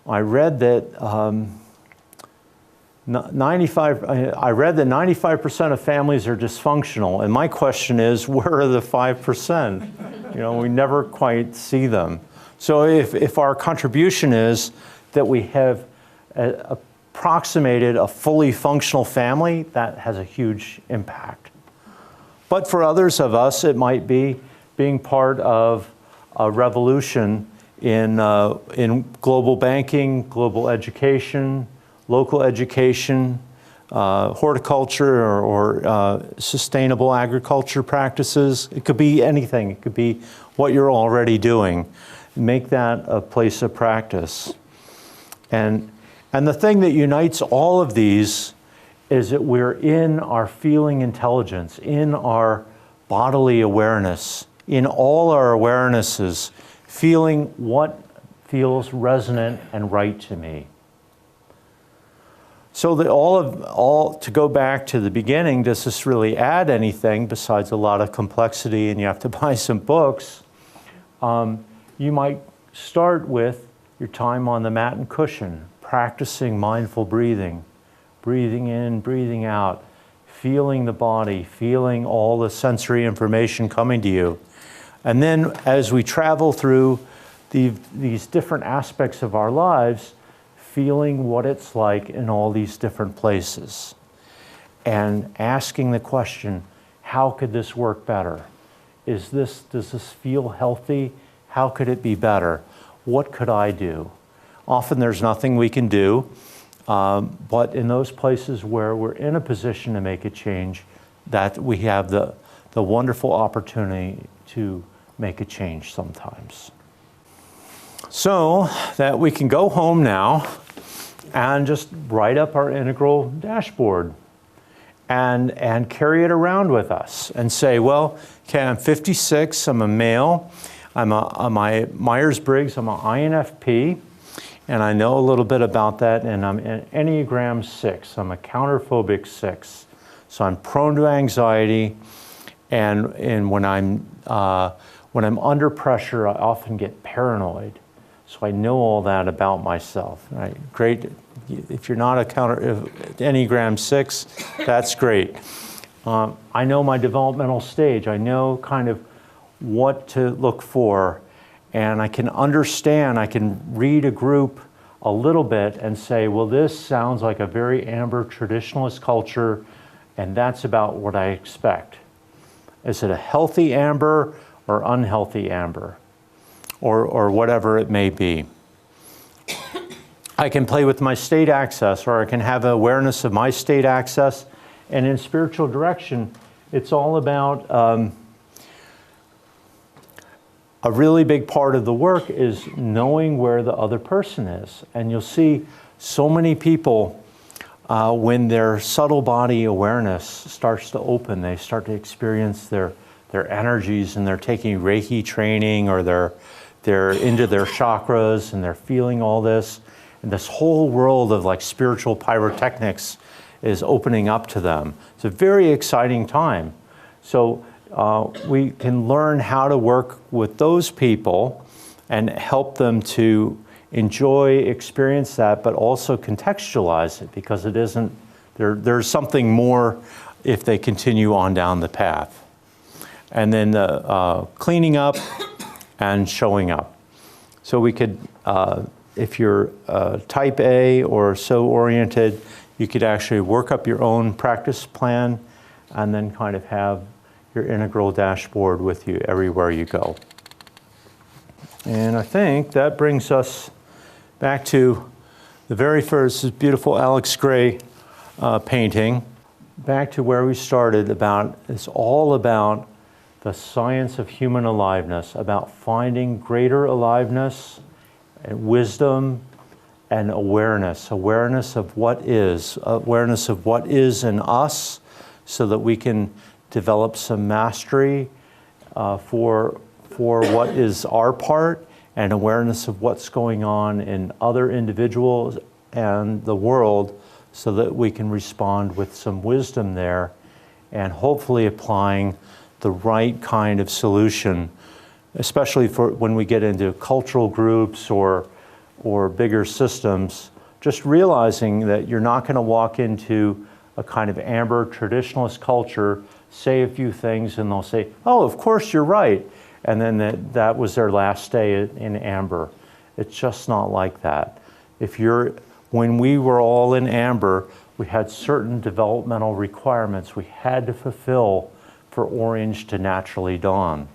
I read that 95% of families are dysfunctional, and my question is, where are the 5%? We never quite see them. So if our contribution is that we have approximated a fully functional family, that has a huge impact. But for others of us, it might be being part of a revolution in global banking, global education, local education, horticulture or sustainable agriculture practices. It could be anything. It could be what you're already doing. Make that a place of practice. And the thing that unites all of these is that we're in our feeling intelligence, in our bodily awareness, in all our awarenesses, feeling what feels resonant and right to me. So that to go back to the beginning, does this really add anything besides a lot of complexity and you have to buy some books? You might start with your time on the mat and cushion, practicing mindful breathing, breathing in, breathing out, feeling the body, feeling all the sensory information coming to you. And then as we travel through these different aspects of our lives, feeling what it's like in all these different places. And asking the question, how could this work better? Does this feel healthy? How could it be better? What could I do? Often there's nothing we can do, but in those places where we're in a position to make a change, that we have the wonderful opportunity to make a change sometimes. So that we can go home now and just write up our integral dashboard and carry it around with us and say, well, okay, I'm 56, I'm a male, I'm my Myers-Briggs, I'm an INFP, and I know a little bit about that, and I'm an Enneagram 6, I'm a counterphobic 6. So I'm prone to anxiety, and when I'm under pressure, I often get paranoid. So I know all that about myself. Right? Great. If you're not a Enneagram 6, that's great. I know my developmental stage. I know kind of what to look for, and I can understand, I can read a group a little bit and say, well, this sounds like a very amber traditionalist culture, and that's about what I expect. Is it a healthy amber or unhealthy amber? Or whatever it may be. I can play with my state access, or I can have awareness of my state access. And in spiritual direction, it's all about a really big part of the work is knowing where the other person is. And you'll see so many people, when their subtle body awareness starts to open, they start to experience their energies, and they're taking Reiki training, or they're into their chakras, and they're feeling all this. And this whole world of like spiritual pyrotechnics is opening up to them. It's a very exciting time. So we can learn how to work with those people and help them to enjoy, experience that, but also contextualize it, because it isn't, there's something more if they continue on down the path. And then cleaning up and showing up. So we could, if you're type A or so oriented, you could actually work up your own practice plan and then kind of have your integral dashboard with you everywhere you go. And I think that brings us back to the very first beautiful Alex Grey painting, back to where we started about, it's all about the science of human aliveness, about finding greater aliveness and wisdom and awareness of what is in us, so that we can develop some mastery for what is our part, and awareness of what's going on in other individuals and the world, so that we can respond with some wisdom there, and hopefully applying the right kind of solution, especially for when we get into cultural groups or bigger systems. Just realizing that you're not going to walk into a kind of amber traditionalist culture, say a few things, and they'll say, oh, of course you're right. And then that was their last day in amber. It's just not like that. When we were all in amber, we had certain developmental requirements we had to fulfill for orange to naturally dawn.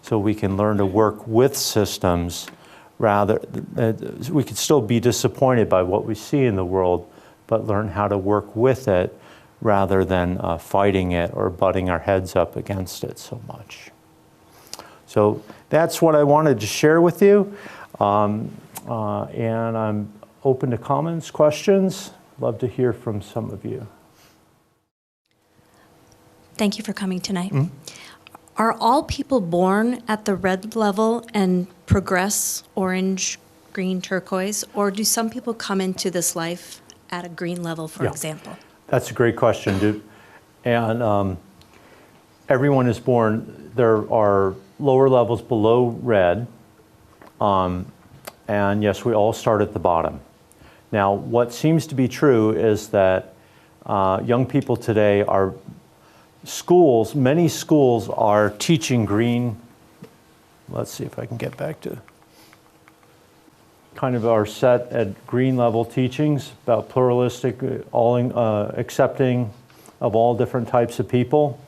So we can learn to work with systems rather, we could still be disappointed by what we see in the world, but learn how to work with it rather than fighting it or butting our heads up against it so much. So that's what I wanted to share with you. And I'm open to comments, questions. Love to hear from some of you. Thank you for coming tonight. Mm-hmm. Are all people born at the red level and progress orange, green, turquoise, or do some people come into this life at a green level, for example? That's a great question, dude. And everyone is born, there are lower levels below red, And yes, we all start at the bottom. Now, what seems to be true is that young people today are many schools are teaching green. Let's see if I can get back to kind of our set at green level teachings about pluralistic, accepting of all different types of people.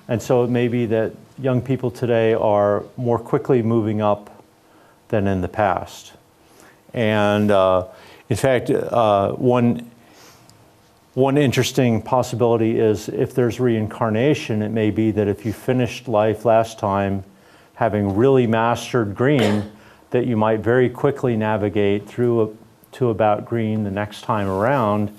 And so it may be that young people today are more quickly moving up than in the past. And in fact, one interesting possibility is if there's reincarnation, it may be that if you finished life last time having really mastered green, that you might very quickly navigate through to about green the next time around,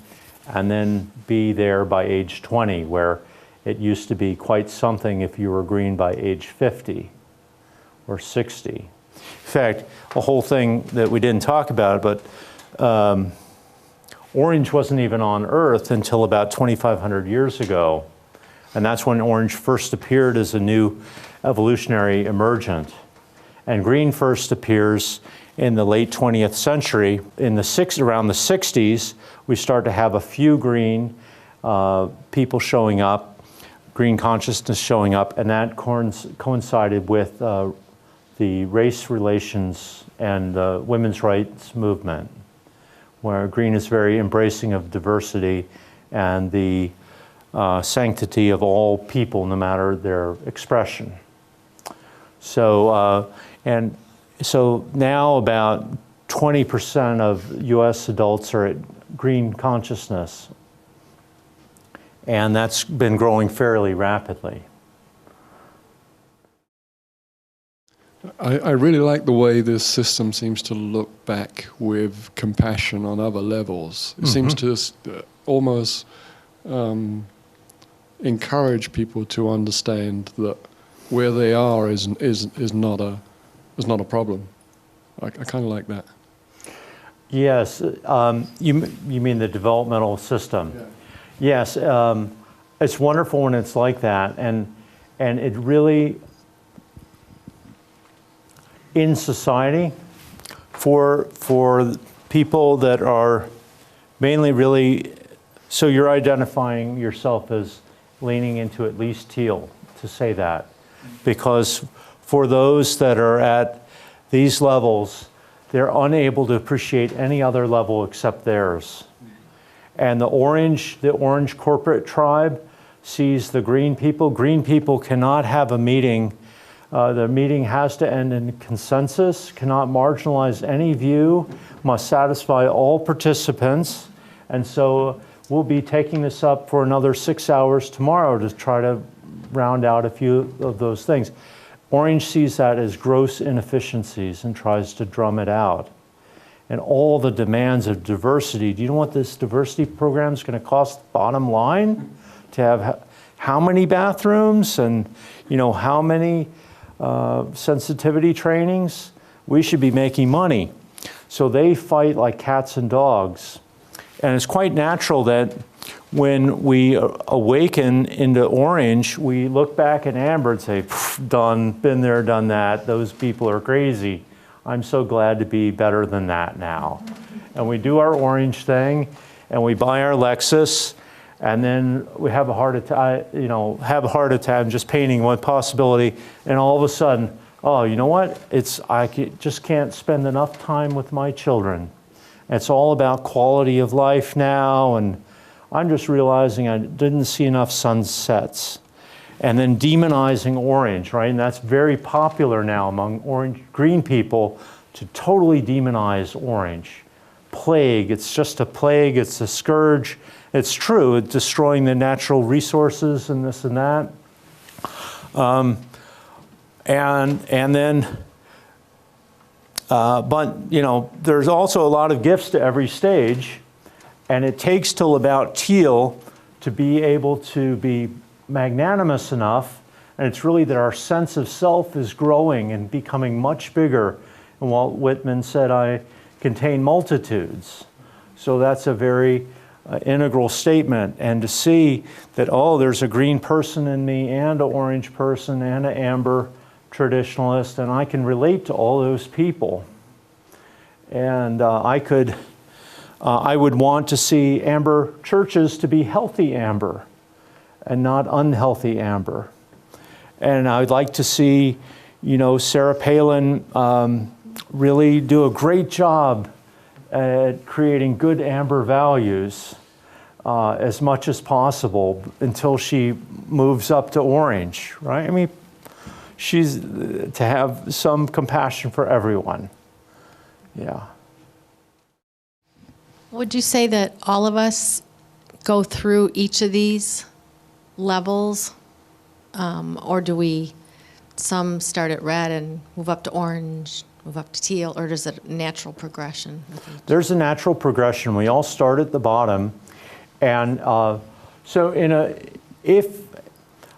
and then be there by age 20, where it used to be quite something if you were green by age 50 or 60. In fact, a whole thing that we didn't talk about, but orange wasn't even on Earth until about 2,500 years ago. And that's when orange first appeared as a new evolutionary emergent. And green first appears in the late 20th century. Around the 60s, we start to have a few green people showing up, green consciousness showing up, and that coincided with the race relations and the women's rights movement, where green is very embracing of diversity and the sanctity of all people, no matter their expression. So, so now about 20% of US adults are at green consciousness, and that's been growing fairly rapidly. I really like the way this system seems to look back with compassion on other levels. It seems to almost encourage people to understand that where they are is not a problem. I kind of like that. Yes, you mean the developmental system? Yeah. Yes, it's wonderful when it's like that, and it really, in society, for people that are mainly really, so you're identifying yourself as leaning into at least teal, to say that. Because for those that are at these levels, they're unable to appreciate any other level except theirs. And the orange corporate tribe sees the green people. Green people cannot have a meeting. The meeting has to end in consensus, cannot marginalize any view, must satisfy all participants. And so we'll be taking this up for another 6 hours tomorrow to try to round out a few of those things. Orange sees that as gross inefficiencies and tries to drum it out. And all the demands of diversity. Do you know what this diversity program is going to cost bottom line? To have how many bathrooms and how many sensitivity trainings? We should be making money. So they fight like cats and dogs. And it's quite natural that when we awaken into orange, we look back at amber and say, done, been there, done that. Those people are crazy. I'm so glad to be better than that now. And we do our orange thing, and we buy our Lexus, and then we have a heart attack, I'm just painting one possibility, and all of a sudden, oh, you know what? I just can't spend enough time with my children. It's all about quality of life now, and I'm just realizing I didn't see enough sunsets. And then demonizing orange, right? And that's very popular now among green people to totally demonize orange. Plague, it's just a plague, it's a scourge. It's true, it's destroying the natural resources and this and that. But there's also a lot of gifts to every stage, and it takes till about teal to be able to be magnanimous enough, and it's really that our sense of self is growing and becoming much bigger. And Walt Whitman said, I contain multitudes. So that's a very integral statement. And to see that, oh, there's a green person in me and an orange person and an amber traditionalist, and I can relate to all those people. And I would want to see amber churches to be healthy amber and not unhealthy amber. And I'd like to see, Sarah Palin really do a great job at creating good amber values as much as possible until she moves up to orange, right? I mean, she's to have some compassion for everyone. Yeah. Would you say that all of us go through each of these levels? Or do some start at red and move up to orange, move up to teal, or is it a natural progression? There's a natural progression. We all start at the bottom. And so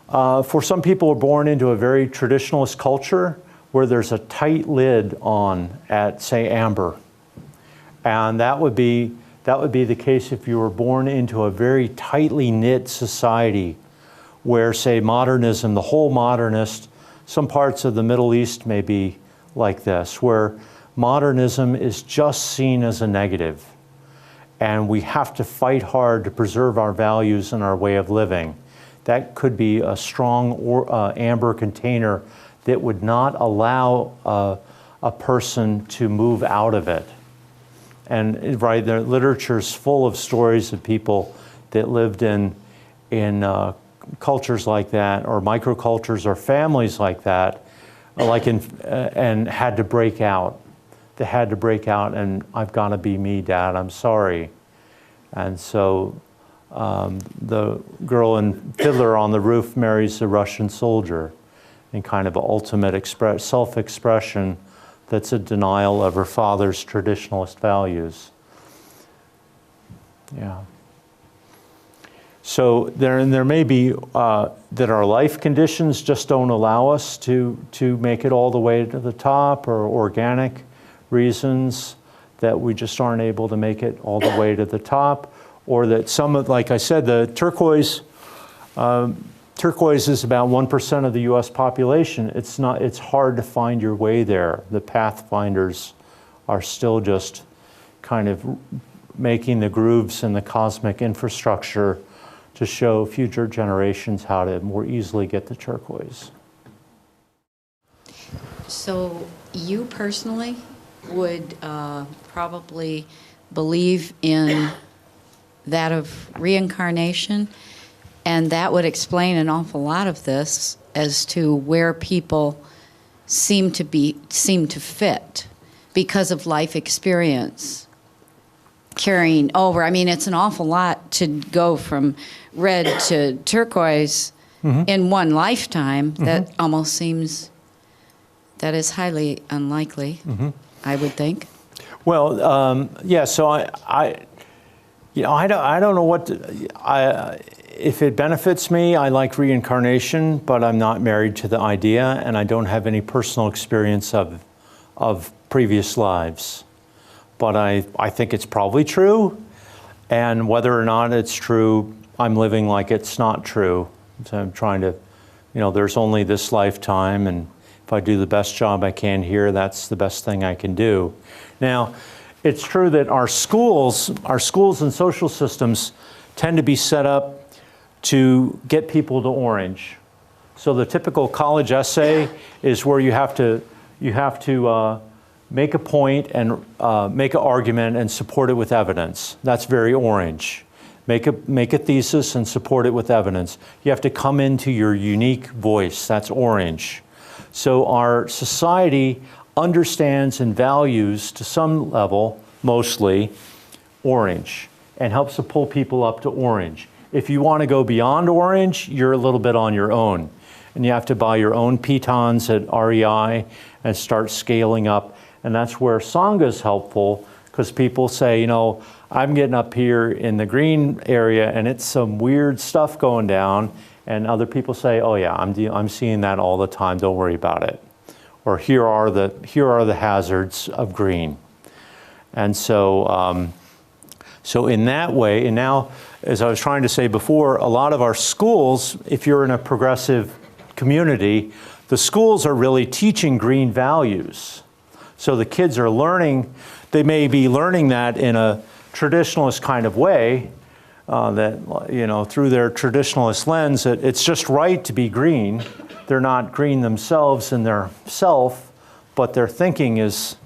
for some people who are born into a very traditionalist culture where there's a tight lid on at, say, amber, and that would be the case if you were born into a very tightly knit society where, say, modernism, the whole modernist, some parts of the Middle East may be like this, where modernism is just seen as a negative. And we have to fight hard to preserve our values and our way of living. That could be a strong amber container that would not allow a person to move out of it. And right, the literature's full of stories of people that lived in cultures like that, or microcultures, or families like that, and had to break out. They had to break out, and I've got to be me, Dad. I'm sorry. And so the girl in Fiddler on the Roof marries a Russian soldier in kind of an ultimate self-expression that's a denial of her father's traditionalist values. Yeah. So there may be that our life conditions just don't allow us to make it all the way to the top, or organic reasons that we just aren't able to make it all the way to the top, or that some of, like I said, the turquoise is about 1% of the U.S. population. It's hard to find your way there. The pathfinders are still just kind of making the grooves in the cosmic infrastructure to show future generations how to more easily get the turquoise. So you personally would probably believe in that of reincarnation, and that would explain an awful lot of this as to where people seem to fit because of life experience carrying over. I mean, it's an awful lot to go from red to turquoise in one lifetime. That almost seems, that is highly unlikely, I would think. Well, yeah. So I don't know what if it benefits me. I like reincarnation, but I'm not married to the idea, and I don't have any personal experience of previous lives. But I think it's probably true, and whether or not it's true, I'm living like it's not true. So I'm trying to, there's only this lifetime, and if I do the best job I can here, that's the best thing I can do. Now, it's true that our schools and social systems tend to be set up to get people to orange. So the typical college essay is where you have to make a point and make an argument and support it with evidence. That's very orange. Make a thesis and support it with evidence. You have to come into your unique voice. That's orange. So our society understands and values, to some level, mostly, orange, and helps to pull people up to orange. If you want to go beyond orange, you're a little bit on your own. And you have to buy your own pitons at REI and start scaling up. And that's where Sangha is helpful, because people say, I'm getting up here in the green area and it's some weird stuff going down. And other people say, oh yeah, I'm seeing that all the time, don't worry about it. Or here are the hazards of green. And so, so in that way, and now, as I was trying to say before, a lot of our schools, if you're in a progressive community, the schools are really teaching green values. So the kids are learning they may be learning that in a traditionalist kind of way, that, you know, through their traditionalist lens, that it's just right to be green. They're not green themselves in their self, but their thinking is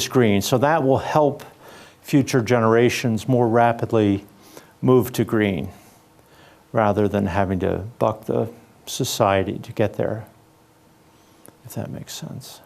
green. So that will help future generations more rapidly move to green, rather than having to buck the society to get there, if that makes sense.